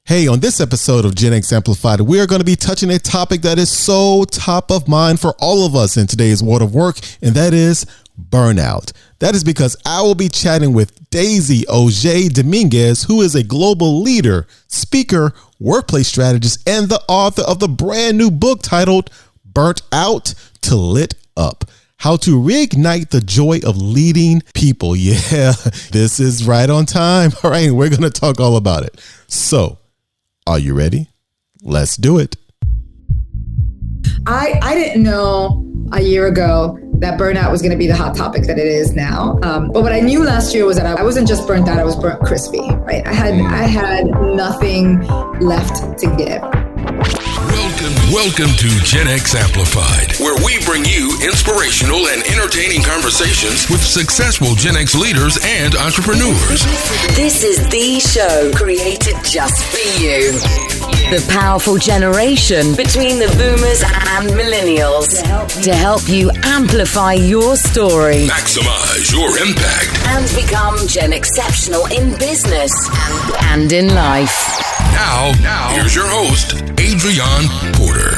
Hey, on this episode of Gen X Amplified, we are going to be touching a topic that is so top of mind for all of us in today's world of work, and that is burnout. That is because I will be chatting with Daisy Auger-Domínguez, who is a global leader, speaker, workplace strategist, and the author of the brand new book titled Burnt Out to Lit Up: How to Reignite the Joy of Leading People. Yeah, this is right on time. All right, we're going to talk all about it. So, are you ready? Let's do it. I didn't know a year ago that burnout was going to be the hot topic that it is now. But what I knew last year was that I wasn't just burnt out, I was burnt crispy, right? I had nothing left to give. Welcome to Gen X Amplified, where we bring you inspirational and entertaining conversations with successful Gen X leaders and entrepreneurs. This is the show created just for you. The powerful generation between the boomers and millennials to help you amplify your story, Maximize your impact, and become Gen Exceptional in business and in life. Now, here's your host, Adrian Porter.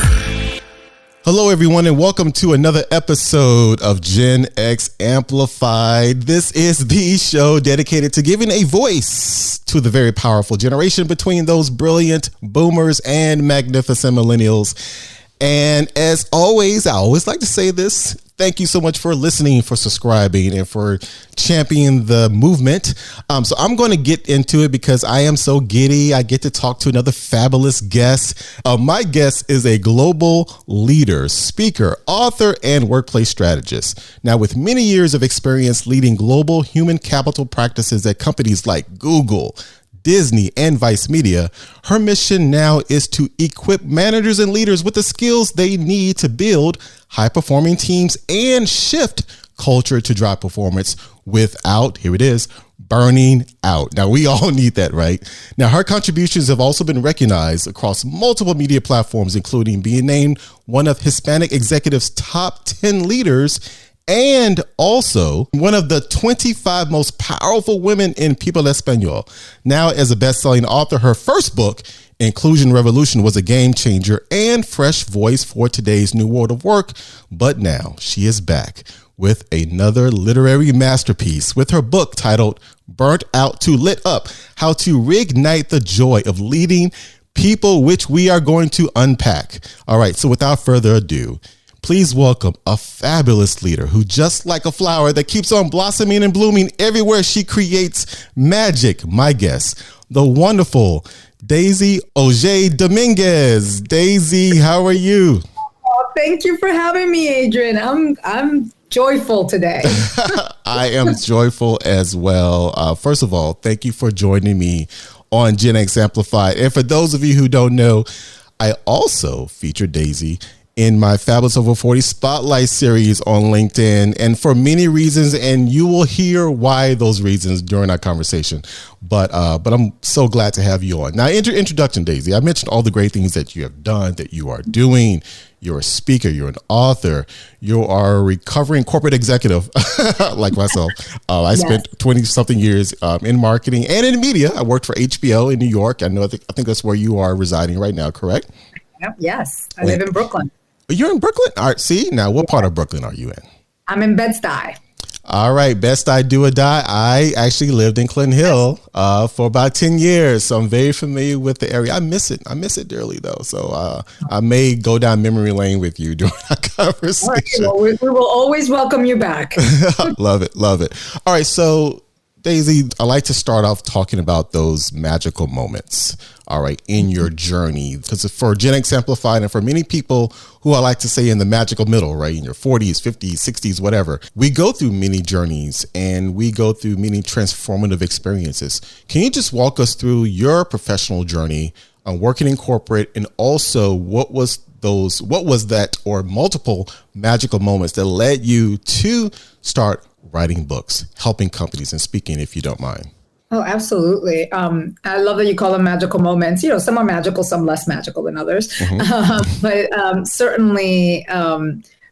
Hello, everyone, and welcome to another episode of Gen X Amplified. This is the show dedicated to giving a voice to the very powerful generation between those brilliant boomers and magnificent millennials. And as always, I always like to say this: thank you so much for listening, for subscribing, and for championing the movement. So I'm going to get into it because I am so giddy. I get to talk to another fabulous guest. My guest is a global leader, speaker, author, and workplace strategist. Now, with many years of experience leading global human capital practices at companies like Google, Disney, and Vice Media, her mission now is to equip managers and leaders with the skills they need to build high-performing teams and shift culture to drive performance without, here it is, burning out. Now, we all need that, right? Now, her contributions have also been recognized across multiple media platforms, including being named one of Hispanic Executive's top 10 leaders and also one of the 25 most powerful women in People Espanol. Now, as a best-selling author, her first book, Inclusion Revolution, was a game changer and fresh voice for today's new world of work. But now she is back with another literary masterpiece with her book titled Burnt Out to Lit Up: How to Reignite the Joy of Leading People, which we are going to unpack. All right, so without further ado, please welcome a fabulous leader who, just like a flower that keeps on blossoming and blooming everywhere she creates magic, my guest, the wonderful Daisy Auger-Domínguez. Daisy, how are you? Oh, thank you for having me, Adrian. I'm joyful today. I am joyful as well. First of all, thank you for joining me on Gen X Amplified. And for those of you who don't know, I also feature Daisy in my Fabulous Over 40 Spotlight series on LinkedIn, and for many reasons, and you will hear why those reasons during our conversation. But I'm so glad to have you on. Now, introduction, Daisy. I mentioned all the great things that you have done, that you are doing. You're a speaker, you're an author, you are a recovering corporate executive like myself. I spent 20-something years in marketing and in media. I worked for HBO in New York. I think that's where you are residing right now, correct? Yes, I live in Brooklyn. You're in Brooklyn? All right, see? Now, what part of Brooklyn are you in? I'm in Bed-Stuy. All right, Bed-Stuy, do or die. I actually lived in Clinton Hill for about 10 years, so I'm very familiar with the area. I miss it. I miss it dearly, though. So I may go down memory lane with you during our conversation. All right, well, we will always welcome you back. Love it. Love it. All right, so Daisy, I like to start off talking about those magical moments, all right, in your journey. Because for Gen X Amplified and for many people who I like to say in the magical middle, right, in your 40s, 50s, 60s, whatever, we go through many journeys and we go through many transformative experiences. Can you just walk us through your professional journey on working in corporate, and also what was that or multiple magical moments that led you to start writing books, helping companies, and speaking, if you don't mind? Oh, absolutely. I love that you call them magical moments. Some are magical, some less magical than others. Mm-hmm. But certainly,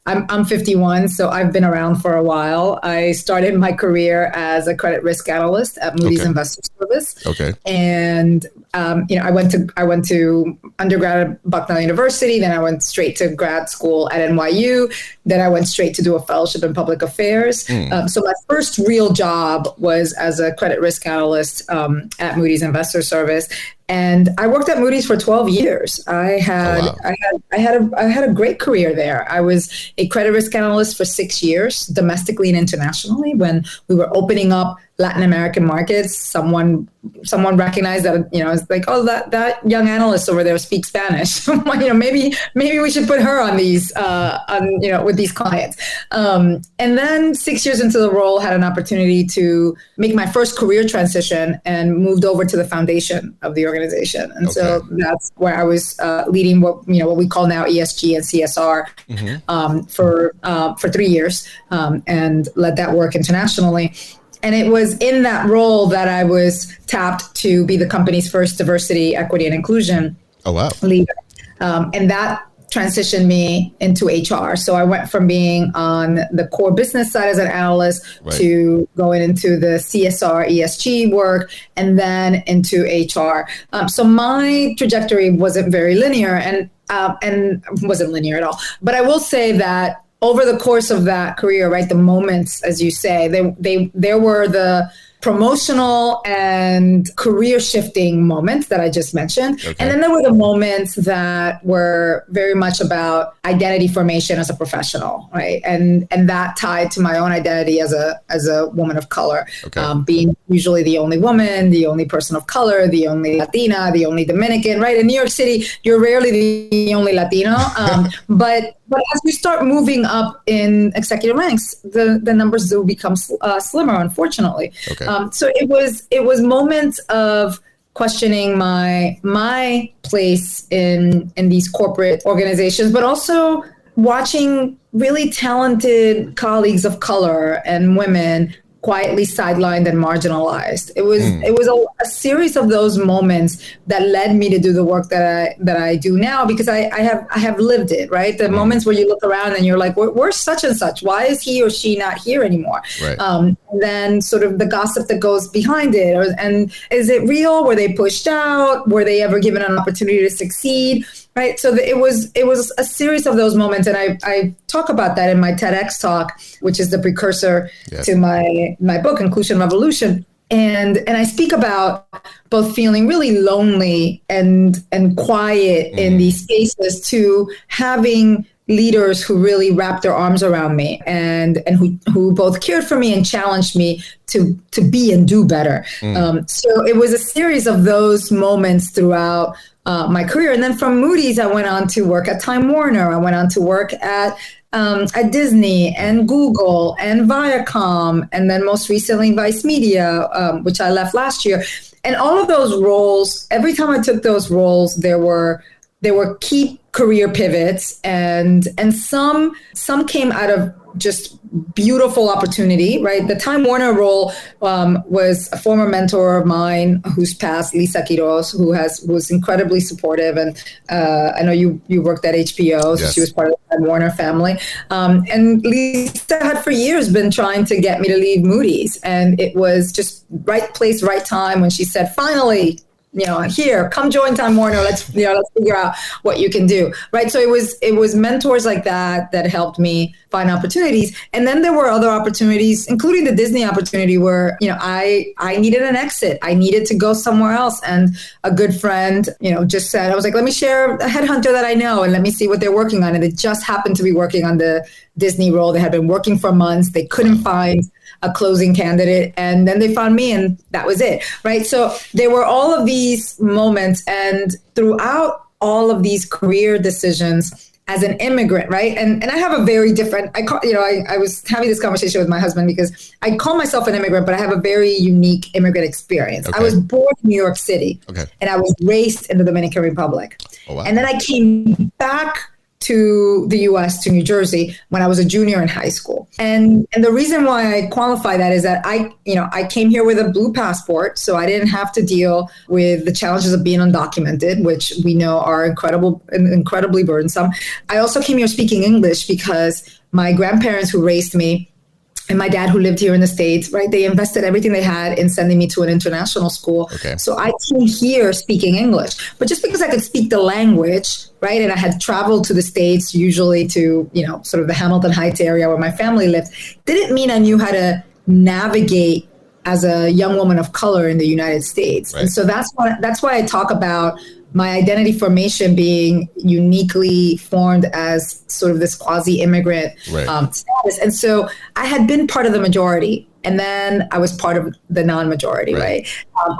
I'm 51, so I've been around for a while. I started my career as a credit risk analyst at Moody's Investor Service. Okay. And I went to undergrad at Bucknell University. Then I went straight to grad school at NYU. Then I went straight to do a fellowship in public affairs. So my first real job was as a credit risk analyst at Moody's Investor Service. And I worked at Moody's for 12 years. I had a great career there. I was a credit risk analyst for 6 years, domestically and internationally. When we were opening up Latin American markets, someone recognized that, it's like, oh, that young analyst over there speaks Spanish. Maybe we should put her on these, with these clients. And then 6 years into the role, had an opportunity to make my first career transition and moved over to the foundation of the organization. And so that's where I was leading what we call now ESG and CSR for 3 years, and led that work internationally. And it was in that role that I was tapped to be the company's first diversity, equity, and inclusion leader. And that transitioned me into HR. So I went from being on the core business side as an analyst to going into the CSR, ESG work, and then into HR. So my trajectory wasn't very linear and wasn't linear at all. But I will say that over the course of that career, right, the moments, as you say, there were the promotional and career shifting moments that I just mentioned. And then there were the moments that were very much about identity formation as a professional, right? And that tied to my own identity as a woman of color, being usually the only woman, the only person of color, the only Latina, the only Dominican, right? In New York City, you're rarely the only Latino, but as you start moving up in executive ranks, the numbers do become slimmer, unfortunately. So it was moments of questioning my place in these corporate organizations, but also watching really talented colleagues of color and women quietly sidelined and marginalized. It was a series of those moments that led me to do the work that I do now, because I have lived it, right? The moments where you look around and you're like, where's such and such? Why is he or she not here anymore? And then sort of the gossip that goes behind it. And is it real? Were they pushed out? Were they ever given an opportunity to succeed? Right. So it was a series of those moments. And I talk about that in my TEDx talk, which is the precursor to my book, Inclusion Revolution. And I speak about both feeling really lonely and quiet in these spaces to having leaders who really wrapped their arms around me and who both cared for me and challenged me to be and do better. So it was a series of those moments throughout my career. And then from Moody's, I went on to work at Time Warner. I went on to work at Disney and Google and Viacom, and then most recently Vice Media, which I left last year. And all of those roles, every time I took those roles, there were key career pivots, and some came out of just beautiful opportunity, right? The Time Warner role was a former mentor of mine who's passed, Lisa Quiroz, who was incredibly supportive. And I know you worked at HBO, so she was part of the Time Warner family. And Lisa had for years been trying to get me to leave Moody's. And it was just right place, right time when she said, finally, here, come join Time Warner. Let's figure out what you can do. Right. So it was mentors like that helped me find opportunities. And then there were other opportunities, including the Disney opportunity where, I needed an exit. I needed to go somewhere else. And a good friend, just said, I was like, let me share a headhunter that I know and let me see what they're working on. And it just happened to be working on the Disney role. They had been working for months. They couldn't find a closing candidate. And then they found me and that was it. Right. So there were all of these moments, and throughout all of these career decisions as an immigrant, right? And I have a very different, I was having this conversation with my husband because I call myself an immigrant, but I have a very unique immigrant experience. I was born in New York City and I was raised in the Dominican Republic. And then I came back to the US, to New Jersey, when I was a junior in high school. And the reason why I qualify that is that I came here with a blue passport, so I didn't have to deal with the challenges of being undocumented, which we know are incredibly burdensome. I also came here speaking English because my grandparents who raised me and my dad who lived here in the States, right, they invested everything they had in sending me to an international school. Okay. So I came here speaking English. But just because I could speak the language, right, and I had traveled to the States, usually to, sort of the Hamilton Heights area where my family lived, didn't mean I knew how to navigate as a young woman of color in the United States. Right. And so that's why I talk about my identity formation being uniquely formed as sort of this quasi-immigrant status. And so I had been part of the majority, and then I was part of the non-majority, right?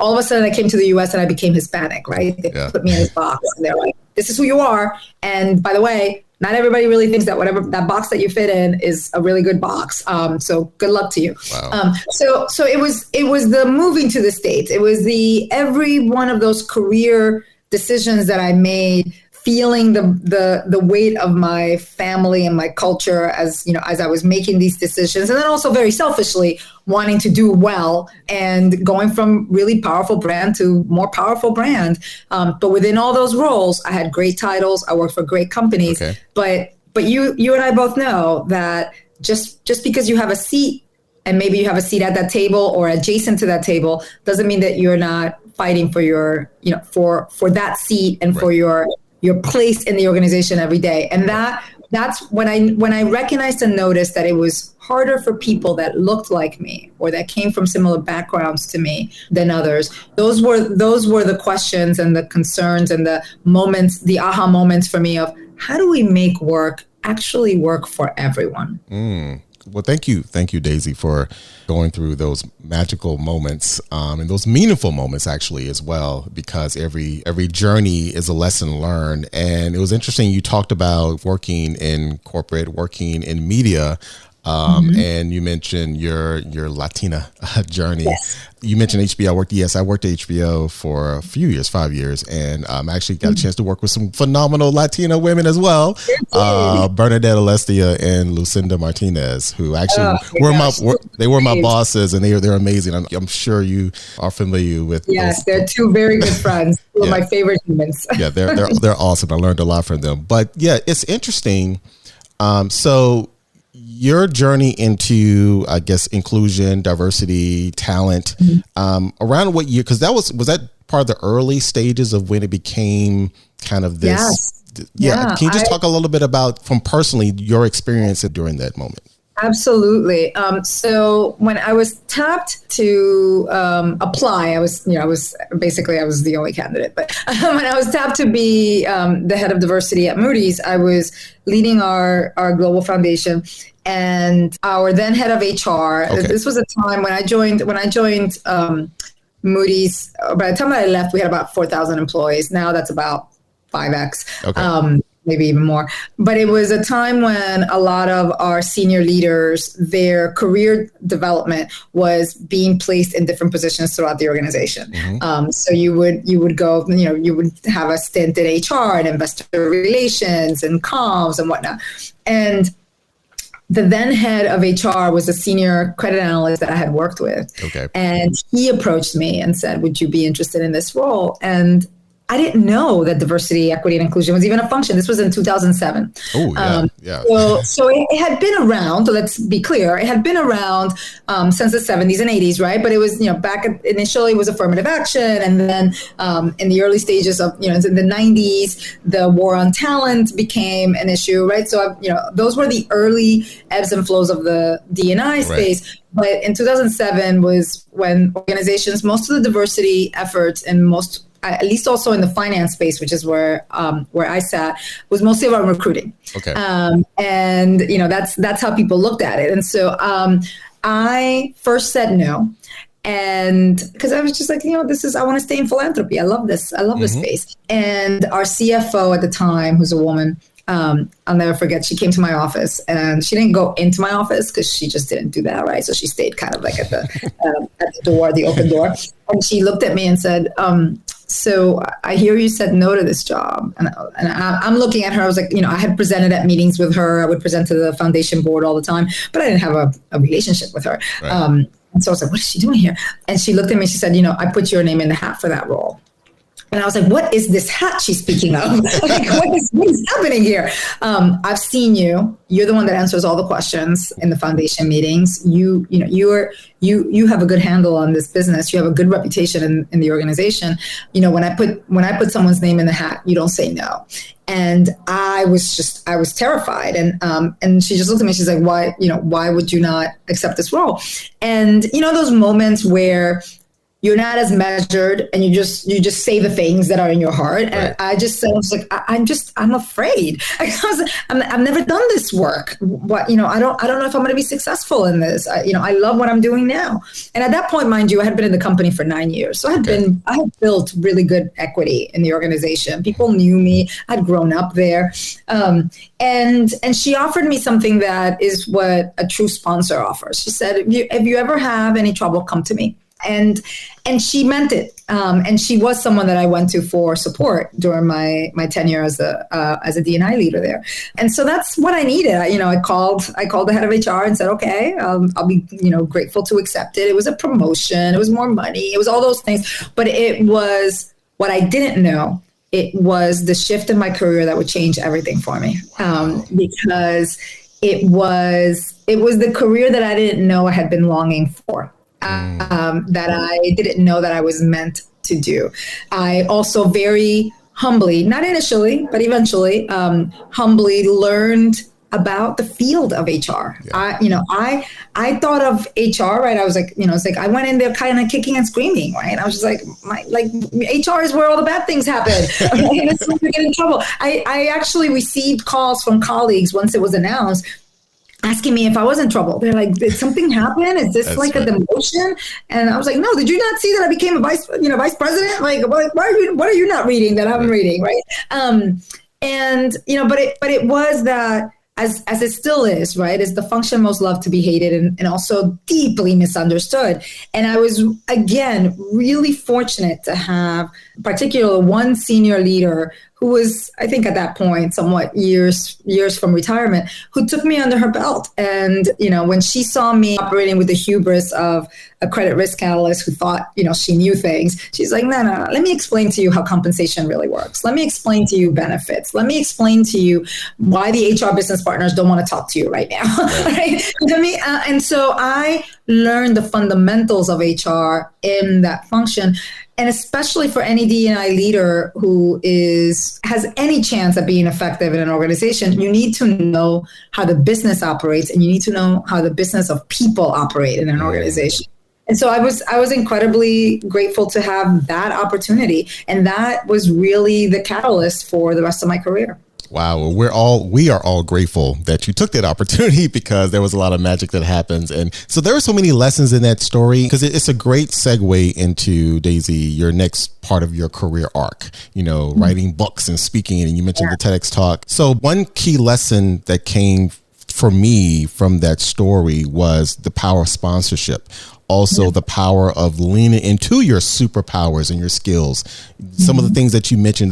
All of a sudden I came to the US and I became Hispanic, right? They put me in this box and they're like, this is who you are. And by the way, not everybody really thinks that whatever that box that you fit in is a really good box. So good luck to you. Wow. So it was the moving to the States. It was every one of those career decisions that I made, feeling the weight of my family and my culture as I was making these decisions, and then also very selfishly wanting to do well and going from really powerful brand to more powerful brand. But within all those roles, I had great titles. I worked for great companies. Okay. But you and I both know that just because you have a seat, and maybe you have a seat at that table or adjacent to that table, doesn't mean that you're not fighting for your, for that seat and for your place in the organization every day. And that's when I recognized and noticed that it was harder for people that looked like me or that came from similar backgrounds to me than others. Those were the questions and the concerns and the moments, the aha moments for me of how do we make work actually work for everyone? Well, thank you, Daisy, for going through those magical moments and those meaningful moments actually as well, because every journey is a lesson learned. And it was interesting. You talked about working in corporate, working in media, and you mentioned your Latina journey. Yes. You mentioned HBO. I worked at HBO for a few years, 5 years, and I actually got a chance to work with some phenomenal Latina women as well. Bernadette Alestia and Lucinda Martinez, who actually were my bosses, and they're amazing. I'm sure you are familiar with. Yes, they're two very good friends. Two of my favorite humans. Yeah, they're awesome. I learned a lot from them. But yeah, it's interesting. So your journey into, I guess, inclusion, diversity, talent, around what year? Because was that part of the early stages of when it became kind of this? Yes. Yeah. Can you just talk a little bit about, from personally, your experience during that moment? Absolutely. So when I was tapped to apply, I was the only candidate. But when I was tapped to be the head of diversity at Moody's, I was leading our global foundation, and our then head of HR. Okay. This was a time when I joined Moody's. By the time I left, we had about 4,000 employees. Now that's about 5x. Okay. Maybe even more. But it was a time when a lot of our senior leaders, their career development was being placed in different positions throughout the organization. Mm-hmm. So you would go, you would have a stint in HR and investor relations and comms and whatnot. And the then head of HR was a senior credit analyst that I had worked with. Okay. And he approached me and said, would you be interested in this role? And I didn't know that diversity, equity, and inclusion was even a function. This was in 2007. Oh, yeah. So it had been around, so let's be clear, it had been around since the 70s and 80s, right? But it was, initially it was affirmative action. And then in the early stages of, in the 90s, the war on talent became an issue, right? So, those were the early ebbs and flows of the D&I space. Right. But in 2007 was when organizations, most of the diversity efforts and at least also in the finance space, which is where I sat, was mostly about recruiting. Okay. And that's how people looked at it. And so I first said no. And because I was just like, I want to stay in philanthropy. I love this. I love this space. And our CFO at the time, who's a woman, I'll never forget, she came to my office, and she didn't go into my office because she just didn't do that, right? So she stayed kind of like at the door, the open door. And she looked at me and said, so I hear you said no to this job. And I'm looking at her. I was like, I had presented at meetings with her. I would present to the foundation board all the time, but I didn't have a relationship with her. Right. And so I was like, what is she doing here? And she looked at me, she said, I put your name in the hat for that role. And I was like, what is this hat she's speaking of? Like, what is happening here? I've seen you. You're the one that answers all the questions in the foundation meetings. You have a good handle on this business. You have a good reputation in the organization. When I put someone's name in the hat, you don't say no. And I was terrified. And she just looked at me. She's like, why would you not accept this role? And those moments where you're not as measured and you just say the things that are in your heart. And I was like, I'm afraid. I've never done this work. What, I don't know if I'm going to be successful in this. I love what I'm doing now. And at that point, mind you, I had been in the company for 9 years. So I had built really good equity in the organization. People knew me. I'd grown up there. And she offered me something that is what a true sponsor offers. She said, if you ever have any trouble, come to me. And she meant it. And she was someone that I went to for support during my tenure as a D&I leader there. And so that's what I needed. I called the head of HR and said, okay, I'll be, grateful to accept it. It was a promotion. It was more money. It was all those things. But it was what I didn't know. It was the shift in my career that would change everything for me. Because it was the career that I didn't know I had been longing for. That I didn't know that I was meant to do. I also very humbly, not initially, but eventually, humbly learned about the field of HR. Yeah. I thought of HR, right? I was like, it's like I went in there kind of kicking and screaming, right? I was just like, HR is where all the bad things happen. And it's when we get in trouble. I actually received calls from colleagues once it was announced, asking me if I was in trouble. They're like, did something happen? Is this a demotion? And I was like, no, did you not see that I became a vice president? Like, what are you not reading that I'm reading? Right. But it was that, as it still is, right, is the function most loved to be hated and also deeply misunderstood. And I was, again, really fortunate to have particularly one senior leader who was, I think at that point, somewhat years from retirement, who took me under her belt. And, when she saw me operating with the hubris of a credit risk analyst who thought, she knew things, she's like, no, let me explain to you how compensation really works. Let me explain to you benefits. Let me explain to you why the HR business partners don't want to talk to you right now. Right? And so I learned the fundamentals of HR in that function. And especially for any D&I leader who has any chance of being effective in an organization, you need to know how the business operates, and you need to know how the business of people operate in an organization. And so I was incredibly grateful to have that opportunity, and that was really the catalyst for the rest of my career. Wow. We are all grateful that you took that opportunity, because there was a lot of magic that happens. And so there are so many lessons in that story, because it's a great segue into, Daisy, your next part of your career arc, writing books and speaking. And you mentioned the TEDx talk. So one key lesson that came for me from that story was the power of sponsorship. Also, the power of leaning into your superpowers and your skills. Some of the things that she mentioned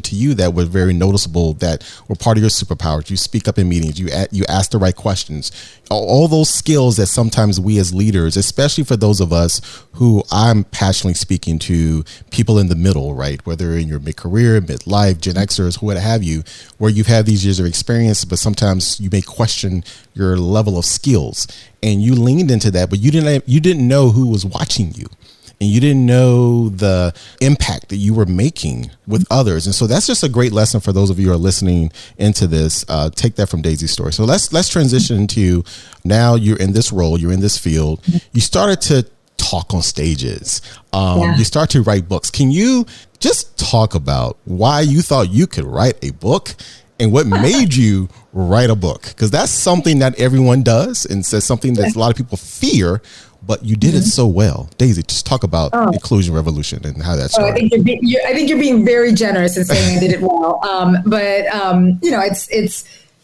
to you that were very noticeable, that were part of your superpowers. You speak up in meetings. You ask the right questions. All those skills that sometimes we as leaders, especially for those of us who I'm passionately speaking to, people in the middle, right? Whether in your mid-career, mid-life, Gen Xers, what have you, where you've had these years of experience, but sometimes you may question your level of skills. And you leaned into that, but you didn't know who was watching you, and you didn't know the impact that you were making with others. And so that's just a great lesson for those of you who are listening into this. Take that from Daisy's story. So let's transition into, now you're in this role, you're in this field. You started to talk on stages. You start to write books. Can you just talk about why you thought you could write a book? And what made you write a book? Because that's something that everyone does, and says something that a lot of people fear, but you did it so well. Daisy, just talk about Inclusion Revolution and how that started. I think you're being very generous in saying I did it well.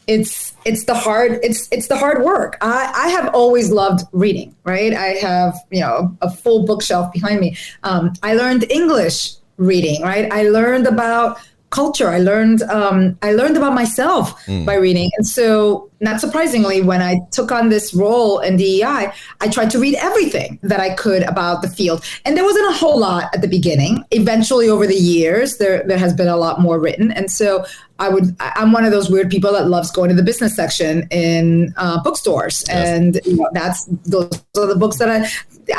It's the hard work. I have always loved reading, right? I have, a full bookshelf behind me. I learned English reading, right? I learned about culture. I learned about myself by reading. And so, not surprisingly, when I took on this role in DEI, I tried to read everything that I could about the field. And there wasn't a whole lot at the beginning. Eventually, over the years, there has been a lot more written. And so I'm one of those weird people that loves going to the business section in bookstores. Yes. And those are the books that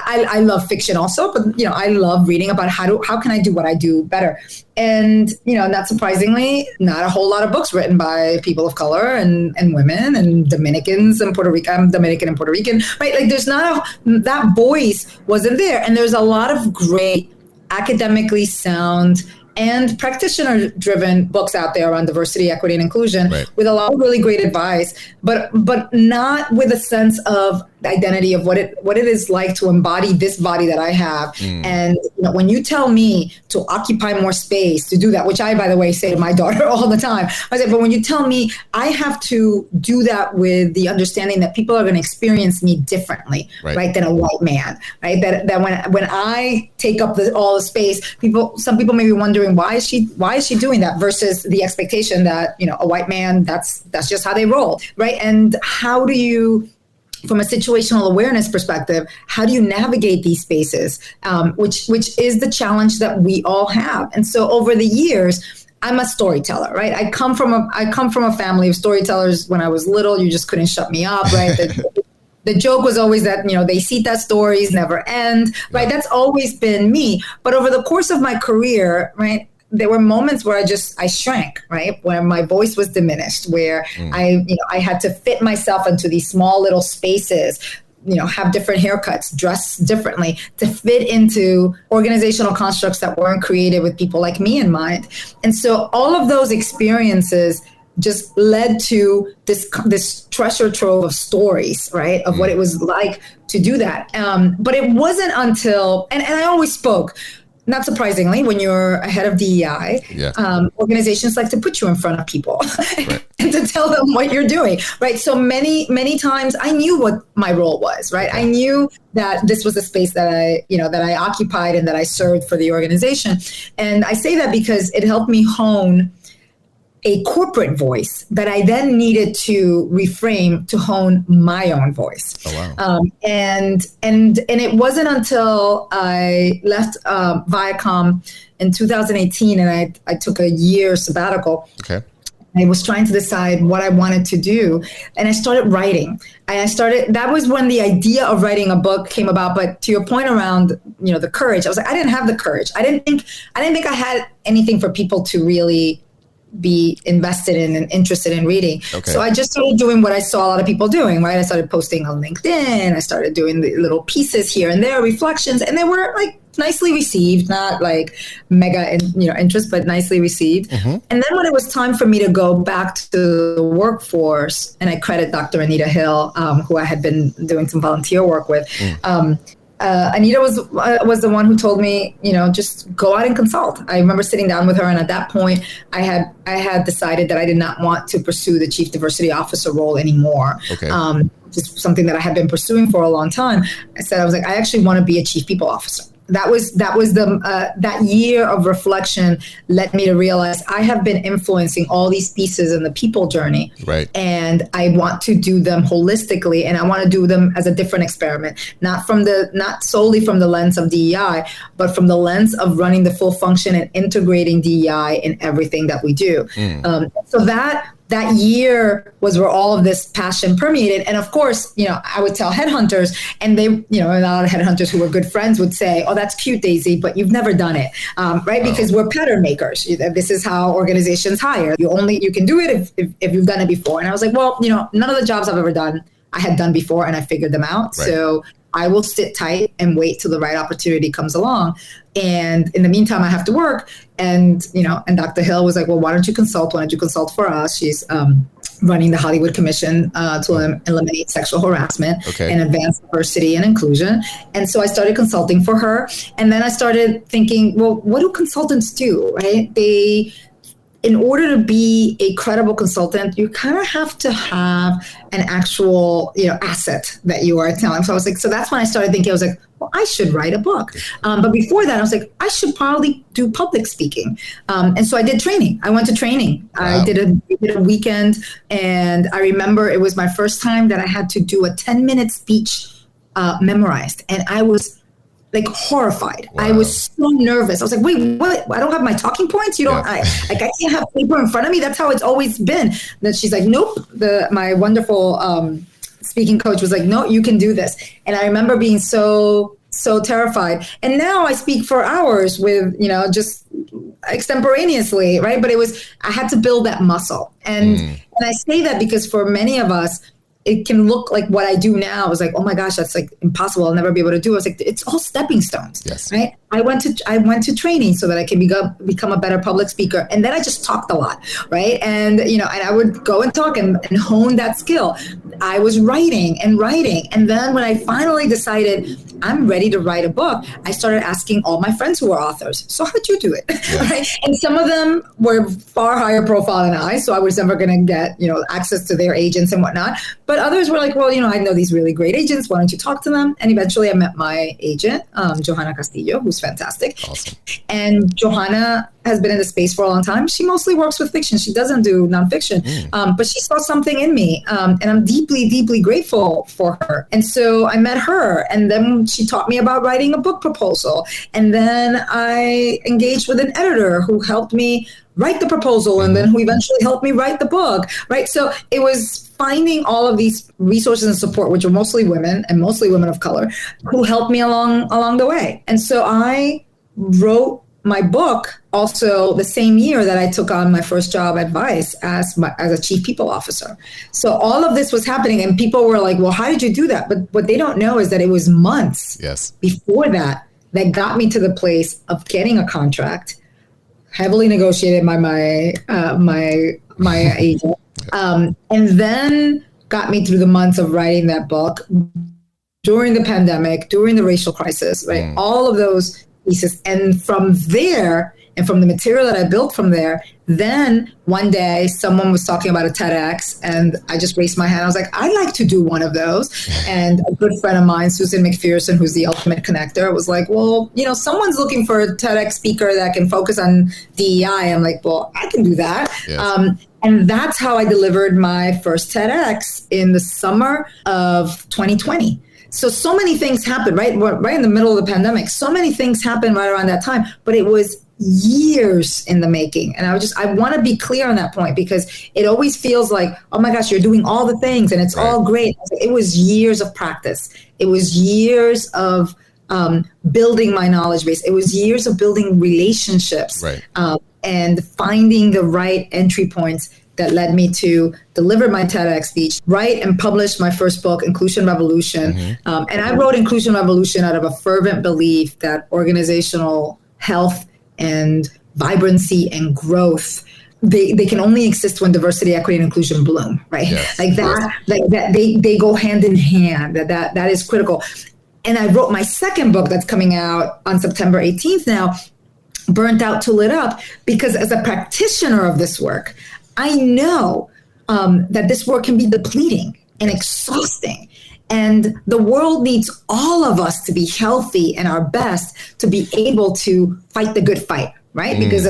I love fiction also, but I love reading about how can I do what I do better. And not surprisingly, not a whole lot of books written by people of color and women and Dominicans and Puerto Rican. I'm Dominican and Puerto Rican, right? Like there's not that voice wasn't there, and there's a lot of great academically sound and practitioner-driven books out there on diversity, equity, and inclusion, right, with a lot of really great advice, but not with a sense of identity of what it is like to embody this body that I have. And when you tell me to occupy more space, to do that, which I, by the way, say to my daughter all the time, I say, but when you tell me I have to do that with the understanding that people are going to experience me differently, right, than a white man, right? That when I take up all the space, some people may be wondering why is she doing that versus the expectation that a white man, that's just how they roll, right? And how do you, from a situational awareness perspective, how do you navigate these spaces, which is the challenge that we all have? And so over the years, I'm a storyteller, right? I come from a family of storytellers. When I was little, you just couldn't shut me up, right? The joke was always that, they cita stories never end, right? That's always been me. But over the course of my career, right, there were moments where I shrank, right? Where my voice was diminished, where I had to fit myself into these small little spaces, have different haircuts, dress differently to fit into organizational constructs that weren't created with people like me in mind. And so all of those experiences just led to this treasure trove of stories, right? Of what it was like to do that. But it wasn't until, and I always spoke, not surprisingly, when you're a head of DEI, organizations like to put you in front of people and to tell them what you're doing, right? So many, many times I knew what my role was, right? I knew that this was a space that I occupied and that I served for the organization. And I say that because it helped me hone a corporate voice that I then needed to reframe to hone my own voice. Oh, wow. And it wasn't until I left Viacom in 2018 and I took a year sabbatical. Okay. I was trying to decide what I wanted to do, and I started writing. That was when the idea of writing a book came about. But to your point around, the courage, I was like, I didn't have the courage. I didn't think I had anything for people to really be invested in and interested in reading. Okay. So I just started doing what I saw a lot of people doing, right? I started posting on LinkedIn. I started doing the little pieces here and there, reflections, and they were like nicely received, not like mega interest, but nicely received. Mm-hmm. And then when it was time for me to go back to the workforce, and I credit Dr. Anita Hill, who I had been doing some volunteer work with, Anita was the one who told me, just go out and consult. I remember sitting down with her, and at that point, I had decided that I did not want to pursue the Chief Diversity Officer role anymore. Okay. Just something that I had been pursuing for a long time. I was like, I actually want to be a Chief People Officer. That was that year of reflection led me to realize I have been influencing all these pieces in the people journey, right? And I want to do them holistically, and I want to do them as a different experiment, not solely from the lens of DEI, but from the lens of running the full function and integrating DEI in everything that we do. So that year was where all of this passion permeated. And of course, I would tell headhunters, and they, a lot of headhunters who were good friends would say, oh, that's cute, Daisy, but you've never done it, right? Because we're pattern makers. This is how organizations hire. You can do it if you've done it before. And I was like, well, none of the jobs I've ever done, I had done before, and I figured them out. Right. So I will sit tight and wait till the right opportunity comes along. And in the meantime, I have to work. And Dr. Hill was like, well, why don't you consult? Why don't you consult for us? She's running the Hollywood Commission to eliminate sexual harassment and advance diversity and inclusion. And so I started consulting for her. And then I started thinking, well, what do consultants do, right? In order to be a credible consultant, you kind of have to have an actual, asset that you are telling. So I was like, so that's when I started thinking, I was like, well, I should write a book. But before that, I was like, I should probably do public speaking. And so I did training. I went to training. Wow. I did a weekend. And I remember it was my first time that I had to do a 10-minute speech memorized. And I was like horrified. Wow. I was so nervous. I was like, wait, what? I don't have my talking points? You don't, I can't have paper in front of me. That's how it's always been. Then she's like, nope. My wonderful speaking coach was like, no, you can do this. And I remember being so terrified. And now I speak for hours with, just extemporaneously, right? But I had to build that muscle. And I say that because for many of us, it can look like what I do now is like, oh my gosh, that's like impossible. I'll never be able to do it. I was like, it's all stepping stones, yes. Right? I went to training so that I can become a better public speaker. And then I just talked a lot, right? And, and I would go and talk and hone that skill. I was writing. And then when I finally decided I'm ready to write a book, I started asking all my friends who were authors, so how'd you do it? Yeah. Right? And some of them were far higher profile than I, so I was never going to get, access to their agents and whatnot. But others were like, well, I know these really great agents. Why don't you talk to them? And eventually I met my agent, Johanna Castillo, who's fantastic. Awesome. And Johanna has been in the space for a long time. She mostly works with fiction. She doesn't do nonfiction, but she saw something in me. And I'm deeply, deeply grateful for her. And so I met her, and then she taught me about writing a book proposal. And then I engaged with an editor who helped me write the proposal, and then who eventually helped me write the book, right? So it was finding all of these resources and support, which are mostly women and mostly women of color, who helped me along the way. And so I wrote my book also the same year that I took on my first job at Vice as a chief people officer. So all of this was happening, and people were like, well, how did you do that? But what they don't know is that it was months before that got me to the place of getting a contract, heavily negotiated by my agent, and then got me through the months of writing that book during the pandemic, during the racial crisis, right? All of those pieces. And from there, and from the material that I built from there, then one day someone was talking about a TEDx, and I just raised my hand. I was like, I'd like to do one of those. And a good friend of mine, Susan McPherson, who's the ultimate connector, was like, well, someone's looking for a TEDx speaker that can focus on DEI. I'm like, well, I can do that. Yes. And that's how I delivered my first TEDx in the summer of 2020. So many things happened, right in the middle of the pandemic. So many things happened right around that time, but it was years in the making. And I want to be clear on that point, because it always feels like, oh my gosh, you're doing all the things and it's all great. It was years of practice. It was years of building my knowledge base. It was years of building relationships, and finding the right entry points that led me to deliver my TEDx speech, write and publish my first book, Inclusion Revolution. And I wrote Inclusion Revolution out of a fervent belief that organizational health and vibrancy and growth, they can only exist when diversity, equity, and inclusion bloom, right? Yes. Like that, they go hand in hand. That is critical. And I wrote my second book that's coming out on September 18th now, Burnt Out to Lit Up, because as a practitioner of this work, I know that this work can be depleting and exhausting. And the world needs all of us to be healthy and our best to be able to fight the good fight, right? Because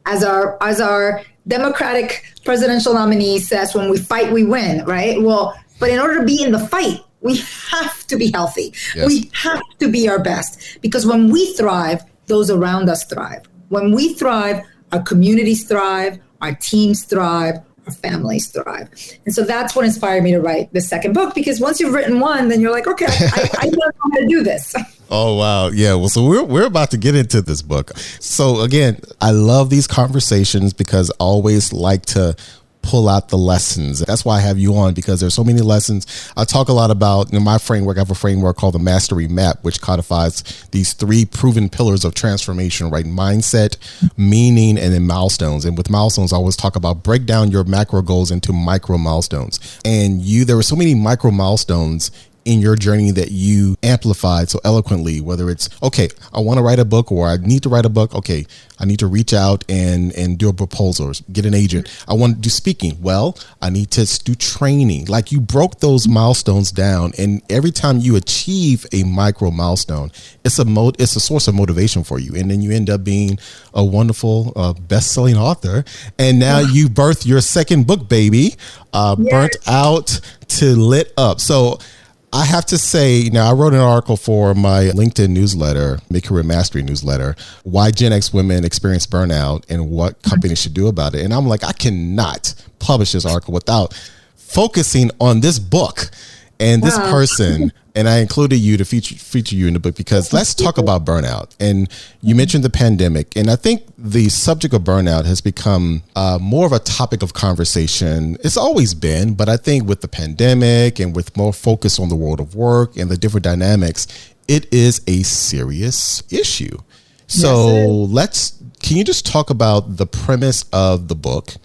as our Democratic presidential nominee says, when we fight, we win, right? Well, but in order to be in the fight, we have to be healthy. Yes. We have to be our best, because when we thrive, those around us thrive. When we thrive, our communities thrive, our teams thrive, our families thrive. And so that's what inspired me to write the second book, because once you've written one, then you're like, okay, I know how to do this. Oh, wow. Yeah. Well, so we're about to get into this book. So again, I love these conversations because I always like to pull out the lessons. That's why I have you on, because there's so many lessons. I talk a lot about, in my framework, I have a framework called the Mastery Map, which codifies these 3 proven pillars of transformation, right? Mindset, meaning, and then milestones. And with milestones, I always talk about break down your macro goals into micro milestones. And there were so many micro milestones in your journey that you amplified so eloquently, whether it's, okay, I want to write a book or I need to write a book. Okay, I need to reach out and do a proposal or get an agent. I want to do speaking. Well, I need to do training. Like, you broke those milestones down, and every time you achieve a micro milestone, it's a source of motivation for you. And then you end up being a wonderful best-selling author. And now you birthed your second book, baby, Burnt Out to Lit Up. So I have to say, now I wrote an article for my LinkedIn newsletter, Mid-Career Mastery newsletter, why Gen X women experience burnout and what companies should do about it. And I'm like, I cannot publish this article without focusing on this book and this person. And I included you to feature you in the book because let's talk about burnout. And you mentioned the pandemic. And I think the subject of burnout has become more of a topic of conversation. It's always been, but I think with the pandemic and with more focus on the world of work and the different dynamics, it is a serious issue. So can you just talk about the premise of the book,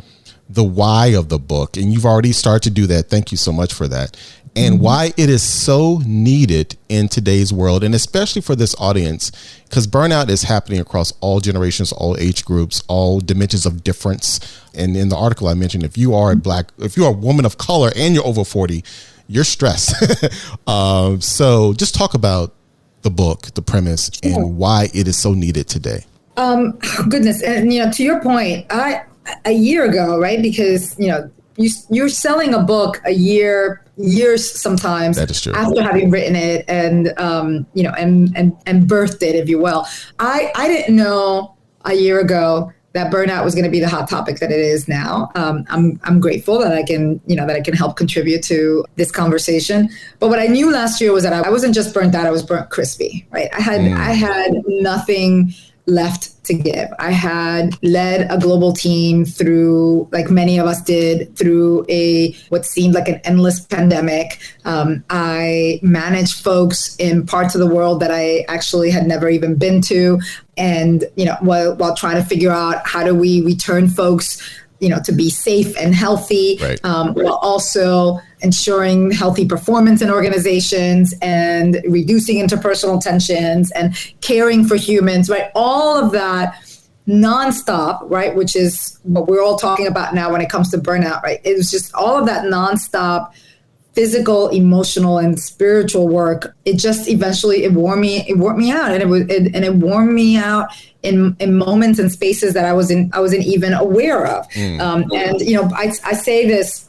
the why of the book? And you've already started to do that. Thank you so much for that. And why it is so needed in today's world, and especially for this audience, because burnout is happening across all generations, all age groups, all dimensions of difference. And in the article I mentioned, if you are a woman of color and you're over 40, you're stressed. So just talk about the book, the premise, and why it is so needed today. Goodness. And, to your point, a year ago, right? Because, you're selling a book years sometimes that is true. After having written it and birthed it, if you will. I didn't know a year ago that burnout was going to be the hot topic that it is now. I'm grateful that I can help contribute to this conversation. But what I knew last year was that I wasn't just burnt out, I was burnt crispy, right? I had nothing left to give. I had led a global team through, like many of us did, through what seemed like an endless pandemic. I managed folks in parts of the world that I actually had never even been to. And, while trying to figure out how do we return folks, to be safe and healthy, right. While also ensuring healthy performance in organizations and reducing interpersonal tensions and caring for humans, right? All of that nonstop, right? Which is what we're all talking about now when it comes to burnout, right? It was just all of that nonstop physical, emotional, and spiritual work. It just eventually wore me out, and it wore me out in moments and spaces that I wasn't even aware of. I say this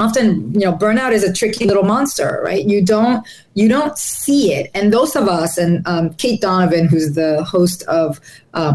often, burnout is a tricky little monster, right? You don't see it. And those of us, and Kate Donovan, who's the host of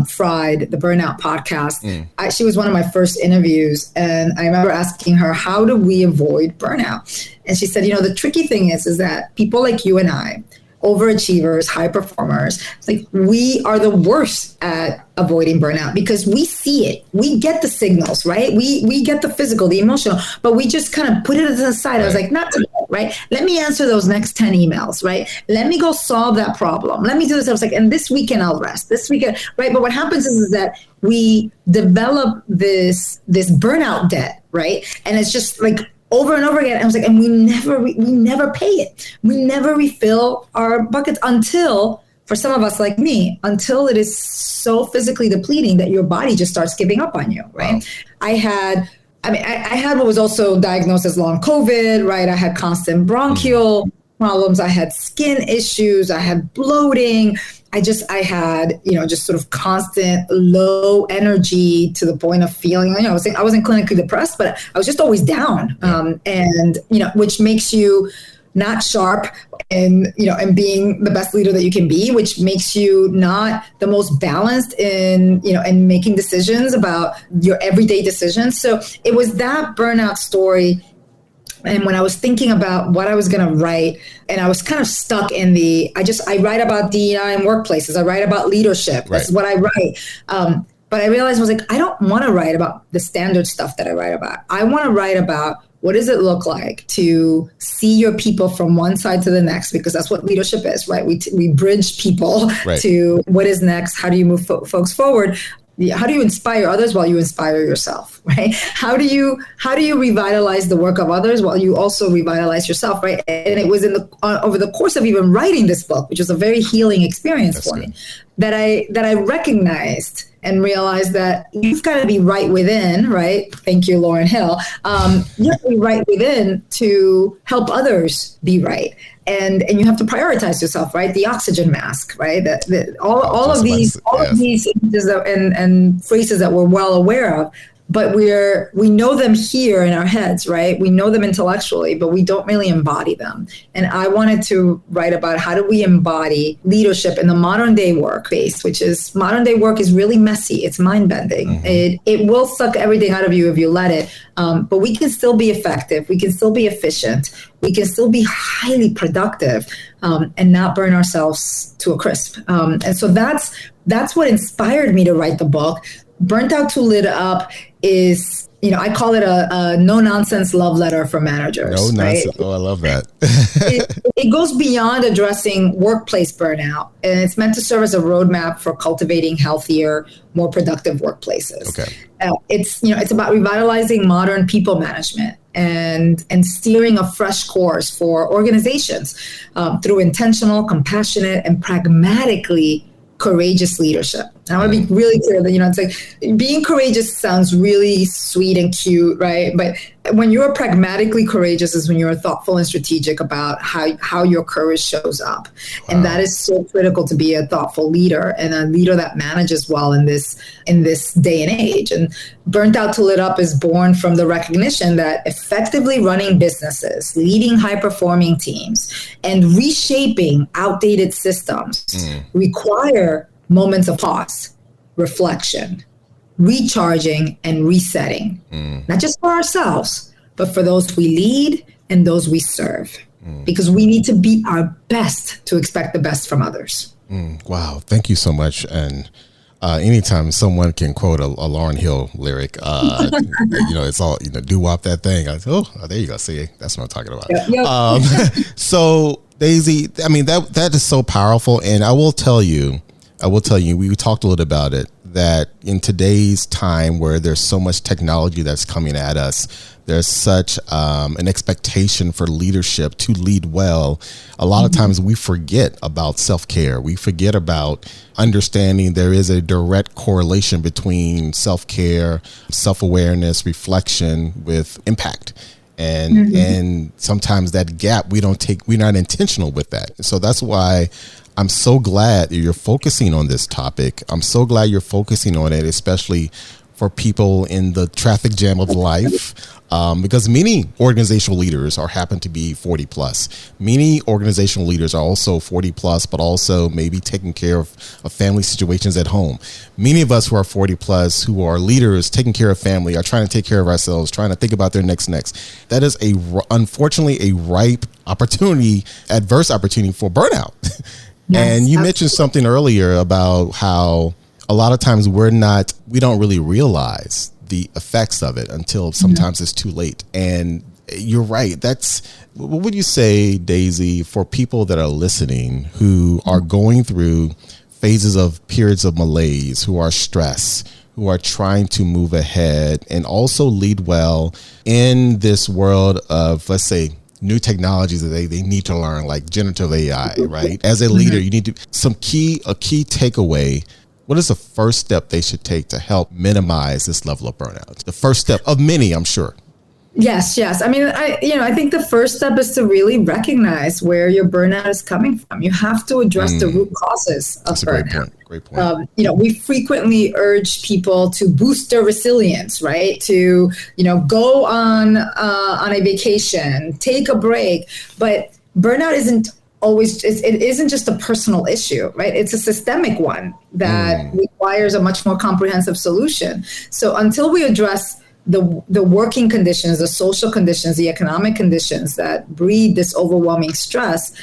Fried, the Burnout podcast, she was one of my first interviews. And I remember asking her, how do we avoid burnout? And she said, the tricky thing is that people like you and I, overachievers, high performers, like we are the worst at avoiding burnout because we see it. We get the signals, right? We get the physical, the emotional, but we just kind of put it to the side. I was like, not today, right? Let me answer those next 10 emails, right? Let me go solve that problem. Let me do this. I was like, and this weekend I'll rest. This weekend, right? But what happens is that we develop this burnout debt, right? And it's just like over and over again. I was like, and we never pay it. We never refill our buckets until, for some of us like me, until it is so physically depleting that your body just starts giving up on you, right? Wow. I had what was also diagnosed as long COVID, right? I had constant bronchial problems. I had skin issues. I had bloating. I had, just sort of constant low energy to the point of feeling, I wasn't clinically depressed, but I was just always down. And which makes you not sharp and being the best leader that you can be, which makes you not the most balanced in making decisions about your everyday decisions. So it was that burnout story. And when I was thinking about what I was going to write, and I was kind of stuck in I write about DEI in workplaces. I write about leadership. Right. That's what I write. But I realized I was like, I don't want to write about the standard stuff that I write about. I want to write about what does it look like to see your people from one side to the next, because that's what leadership is, right? We bridge people to what is next. How do you move folks forward? how do you inspire others while you inspire yourself, right? How do you revitalize the work of others while you also revitalize yourself, right? And it was over the course of even writing this book, which was a very healing experience for me, that I recognized and realized that you've got to be right within, right? Thank you, Lauryn Hill. You have to be right within to help others be right. And you have to prioritize yourself, right? The oxygen mask, right? All of these images and phrases that we're well aware of, but we know them here in our heads, right? We know them intellectually, but we don't really embody them. And I wanted to write about how do we embody leadership in the modern day work space, which is modern day work is really messy. It's mind bending. Mm-hmm. It will suck everything out of you if you let it. But we can still be effective. We can still be efficient. We can still be highly productive and not burn ourselves to a crisp. And so that's what inspired me to write the book. Burnt Out to Lit Up is, I call it a no-nonsense love letter for managers. No nonsense. Right? Oh, I love that. it goes beyond addressing workplace burnout, and it's meant to serve as a roadmap for cultivating healthier, more productive workplaces. Okay. It's about revitalizing modern people management and steering a fresh course for organizations through intentional, compassionate, and pragmatically courageous leadership. I want to be really clear that, it's like being courageous sounds really sweet and cute, right? But when you're pragmatically courageous is when you're thoughtful and strategic about how your courage shows up. Wow. And that is so critical to be a thoughtful leader and a leader that manages well in this day and age. And Burnt Out to Lit Up is born from the recognition that effectively running businesses, leading high-performing teams, and reshaping outdated systems require moments of pause, reflection, recharging, and resetting, not just for ourselves, but for those we lead and those we serve, because we need to be our best to expect the best from others. Wow. Thank you so much. And anytime someone can quote a Lauryn Hill lyric, it's all, doo-wop that thing. There you go. See, that's what I'm talking about. Yep. So Daisy, I mean, that is so powerful. And I will tell you, we talked a little about it, that in today's time where there's so much technology that's coming at us, there's such an expectation for leadership to lead well. A lot of times we forget about self-care. We forget about understanding there is a direct correlation between self-care, self-awareness, reflection with impact. And sometimes that gap we're not intentional with that. So that's why I'm so glad that you're focusing on this topic. I'm so glad you're focusing on it, especially for people in the traffic jam of life, because many organizational leaders happen to be 40 plus. Many organizational leaders are also 40 plus, but also maybe taking care of family situations at home. Many of us who are 40 plus, who are leaders, taking care of family, are trying to take care of ourselves, trying to think about their next. That is unfortunately a ripe opportunity, adverse opportunity for burnout. Yes, and you mentioned something earlier about how a lot of times we don't really realize the effects of it until sometimes it's too late. And you're right. What would you say, Daisy, for people that are listening who are going through periods of malaise, who are stressed, who are trying to move ahead and also lead well in this world of, let's say, new technologies that they need to learn, like generative AI, right? As a leader, you need to a key takeaway. What is the first step they should take to help minimize this level of burnout? The first step of many, I'm sure. Yes. I mean, I think the first step is to really recognize where your burnout is coming from. You have to address the root causes of burnout. Great point. We frequently urge people to boost their resilience, right? To, go on a vacation, take a break. But burnout isn't just a personal issue, right? It's a systemic one that requires a much more comprehensive solution. So until we address the working conditions, the social conditions, the economic conditions that breed this overwhelming stress,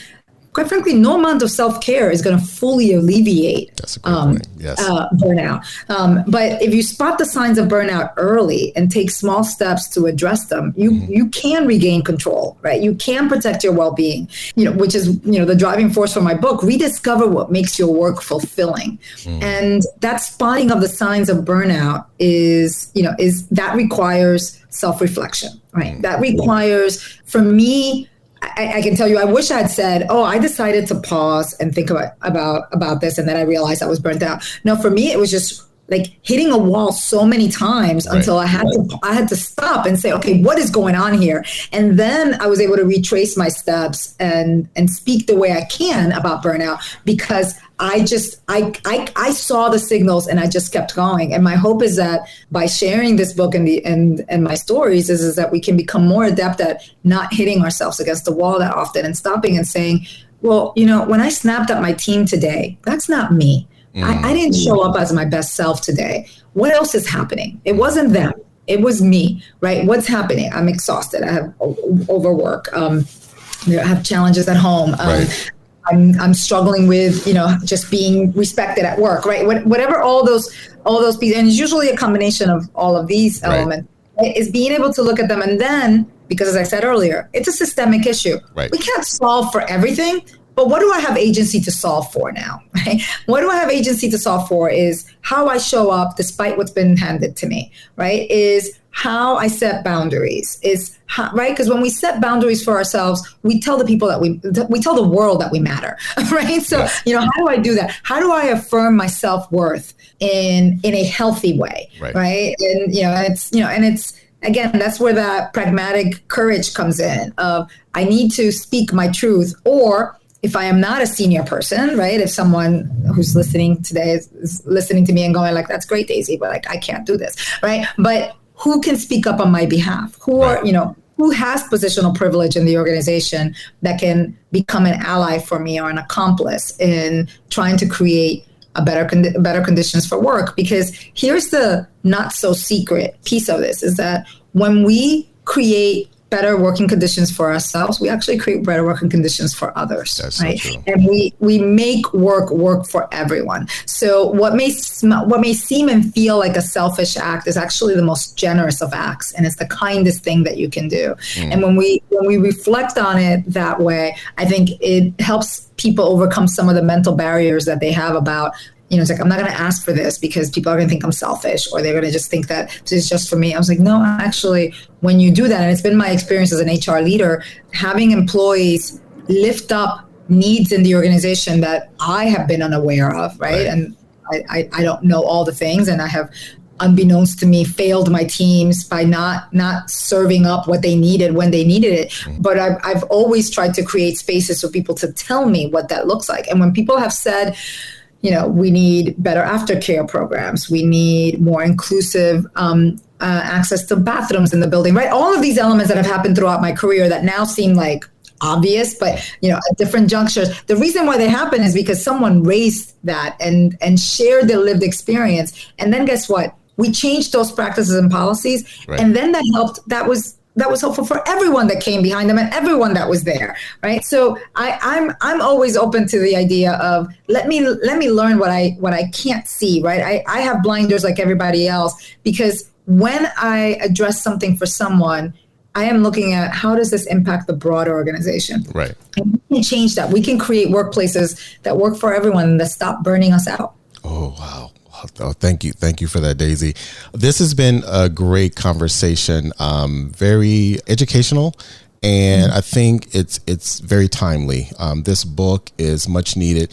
quite frankly, no amount of self-care is going to fully alleviate burnout. But if you spot the signs of burnout early and take small steps to address them, you can regain control, right? You can protect your well-being, which is, the driving force for my book, Rediscover What Makes Your Work Fulfilling. And that spotting of the signs of burnout is that requires self-reflection, right? That requires, for me, I can tell you, I wish I had said, I decided to pause and think about this, and then I realized I was burnt out. No, for me, it was just like hitting a wall so many times until I had to stop and say, okay, what is going on here? And then I was able to retrace my steps and speak the way I can about burnout, because I saw the signals and I just kept going. And my hope is that by sharing this book and my stories is that we can become more adept at not hitting ourselves against the wall that often and stopping and saying, well, when I snapped at my team today, that's not me. I didn't show up as my best self today. What else is happening? It wasn't them. It was me, right? What's happening? I'm exhausted. I have overwork. I have challenges at home. I'm struggling with, just being respected at work, right? Whatever all those pieces, and it's usually a combination of all of these elements, is being able to look at them. And then, because as I said earlier, it's a systemic issue. Right. We can't solve for everything, but what do I have agency to solve for now? Right? What do I have agency to solve for is how I show up despite what's been handed to me, right? Is how I set boundaries, is how, right? Because when we set boundaries for ourselves, we tell the people that we tell the world that we matter, right? So, how do I do that? How do I affirm my self-worth in a healthy way, right? And, it's, again, that's where that pragmatic courage comes in of, I need to speak my truth, or if I am not a senior person, right? If someone who's listening today is listening to me and going like, that's great, Daisy, but like, I can't do this, right? But who can speak up on my behalf? Who has positional privilege in the organization that can become an ally for me or an accomplice in trying to create better conditions for work? Because here's the not so secret piece of this, is that when we create better working conditions for ourselves, we actually create better working conditions for others. That's right. So true. And we make work for everyone. So what may seem and feel like a selfish act is actually the most generous of acts, and it's the kindest thing that you can do. And when we reflect on it that way, I think it helps people overcome some of the mental barriers that they have about, it's like, I'm not going to ask for this because people are going to think I'm selfish, or they're going to just think that this is just for me. I was like, no, actually, when you do that, and it's been my experience as an HR leader, having employees lift up needs in the organization that I have been unaware of, right? And I don't know all the things, and I have, unbeknownst to me, failed my teams by not serving up what they needed when they needed it. But I've always tried to create spaces for people to tell me what that looks like. And when people have said, we need better aftercare programs, we need more inclusive access to bathrooms in the building, right? All of these elements that have happened throughout my career that now seem like obvious, but at different junctures, the reason why they happen is because someone raised that and shared their lived experience. And then guess what? We changed those practices and policies, and then that helped. That was helpful for everyone that came behind them and everyone that was there, right? So I'm always open to the idea of let me learn what I can't see, right? I have blinders like everybody else, because when I address something for someone, I am looking at how does this impact the broader organization, right? And we can change that. We can create workplaces that work for everyone and that stop burning us out. Oh, wow. Oh, thank you. Thank you for that, Daisy. This has been a great conversation, very educational, and I think it's very timely. This book is much needed.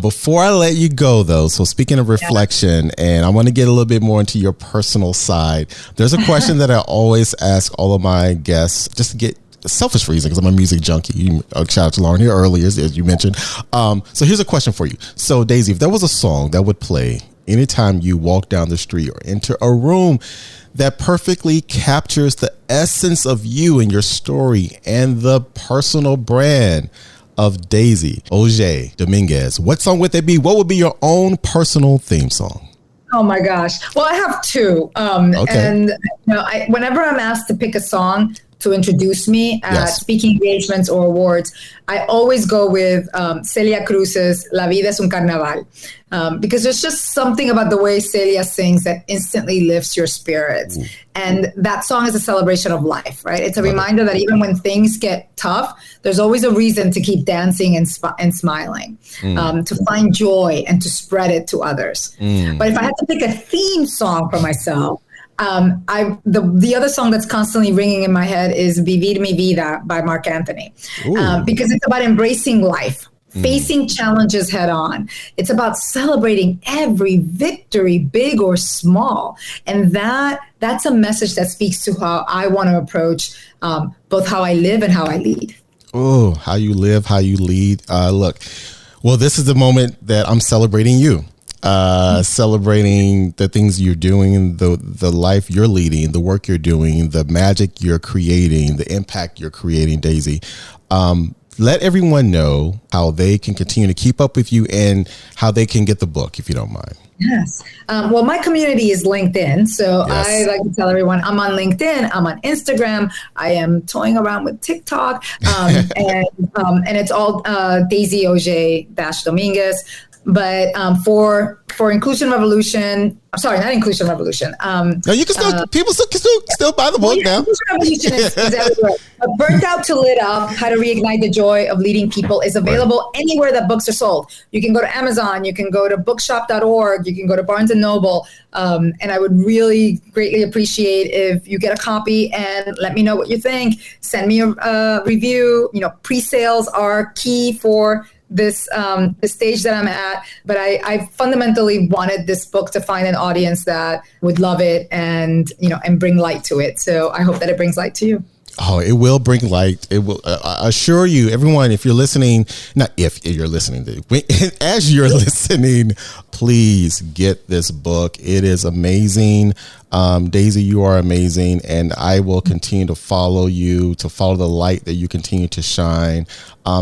Before I let you go, though, so speaking of reflection, and I want to get a little bit more into your personal side, there's a question that I always ask all of my guests, just to get a selfish reason, because I'm a music junkie. Shout out to Lauren here earlier, as you mentioned. So here's a question for you. So, Daisy, if there was a song that would play anytime you walk down the street or enter a room that perfectly captures the essence of you and your story and the personal brand of Daisy Auger-Domínguez, what song would that be? What would be your own personal theme song? Oh my gosh. Well, I have two. And whenever I'm asked to pick a song, to introduce me at speaking engagements or awards, I always go with Celia Cruz's La Vida es un Carnaval, because there's just something about the way Celia sings that instantly lifts your spirits. And that song is a celebration of life, right? It's a reminder that even when things get tough, there's always a reason to keep dancing and smiling, to find joy and to spread it to others. But if I had to pick a theme song for myself, the other song that's constantly ringing in my head is Vivir Mi Vida by Mark Anthony, because it's about embracing life, facing challenges head on. It's about celebrating every victory, big or small. And that's a message that speaks to how I want to approach both how I live and how I lead. Oh, how you live, how you lead. Look, well, this is the moment that I'm celebrating you. Celebrating the things you're doing, the life you're leading, the work you're doing, the magic you're creating, the impact you're creating, Daisy. Let everyone know how they can continue to keep up with you and how they can get the book, if you don't mind. Yes. Well, my community is LinkedIn. So I like to tell everyone I'm on LinkedIn. I'm on Instagram. I am toying around with TikTok. And it's all Daisy Auger-Domínguez. But for Inclusion Revolution, sorry, not Inclusion Revolution. No, you can still, people still buy the book now. Inclusion Revolution is everywhere. Burnt Out to Lit Up, How to Reignite the Joy of Leading People is available anywhere that books are sold. You can go to Amazon, you can go to bookshop.org, you can go to Barnes & Noble. And I would really greatly appreciate if you get a copy and let me know what you think. Send me a review. Pre-sales are key for this the stage that I'm at, but I fundamentally wanted this book to find an audience that would love it and bring light to it. So I hope that it brings light to you. Oh, it will bring light. It will. I assure you, everyone, if you're listening, not if you're listening, as you're listening, please get this book. It is amazing. Daisy, you are amazing. And I will continue to follow you, to follow the light that you continue to shine.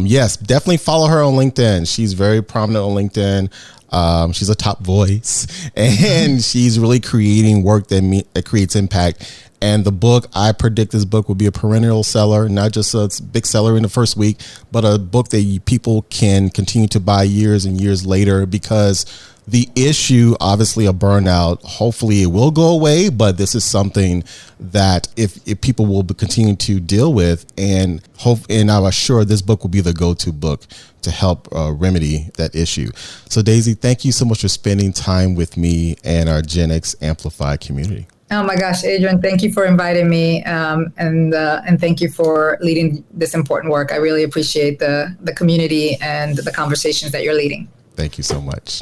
Yes, definitely follow her on LinkedIn. She's very prominent on LinkedIn. She's a top voice and she's really creating work that creates impact. And the book, I predict this book will be a perennial seller, not just a big seller in the first week, but a book that people can continue to buy years and years later, because the issue, obviously, of burnout, hopefully it will go away. But this is something that if people will continue to deal with, and I'm sure this book will be the go-to book to help remedy that issue. So, Daisy, thank you so much for spending time with me and our Gen X Amplified community. Oh my gosh, Adrian, thank you for inviting me, and thank you for leading this important work. I really appreciate the community and the conversations that you're leading. Thank you so much.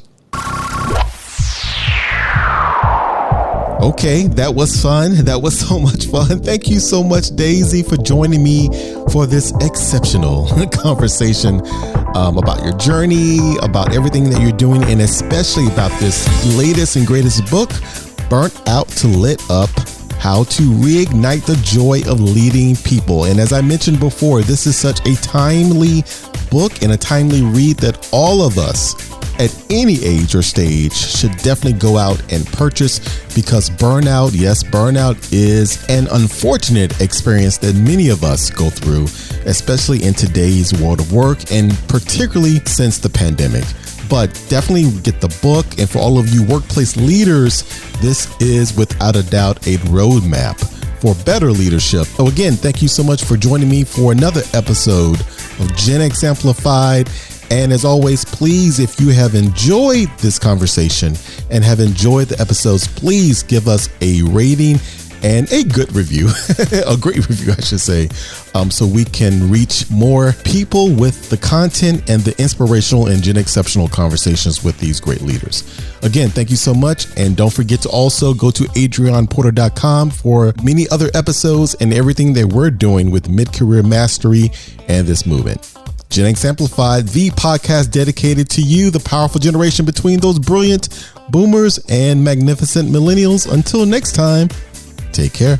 Okay, that was fun. That was so much fun. Thank you so much, Daisy, for joining me for this exceptional conversation about your journey, about everything that you're doing, and especially about this latest and greatest book, Burnt Out to Lit Up, How to Reignite the Joy of Leading People. And as I mentioned before, this is such a timely book and a timely read that all of us at any age or stage should definitely go out and purchase, because burnout is an unfortunate experience that many of us go through, especially in today's world of work and particularly since the pandemic. But definitely get the book. And for all of you workplace leaders, this is without a doubt a roadmap for better leadership. So again, thank you so much for joining me for another episode of Gen X Amplified. And as always, please, if you have enjoyed this conversation and have enjoyed the episodes, please give us a rating and a good review, a great review, I should say, so we can reach more people with the content and the inspirational and Gen Exceptional conversations with these great leaders. Again, thank you so much. And don't forget to also go to adrianporter.com for many other episodes and everything that we're doing with mid-career mastery and this movement. Gen X Amplified, the podcast dedicated to you, the powerful generation between those brilliant boomers and magnificent millennials. Until next time, take care.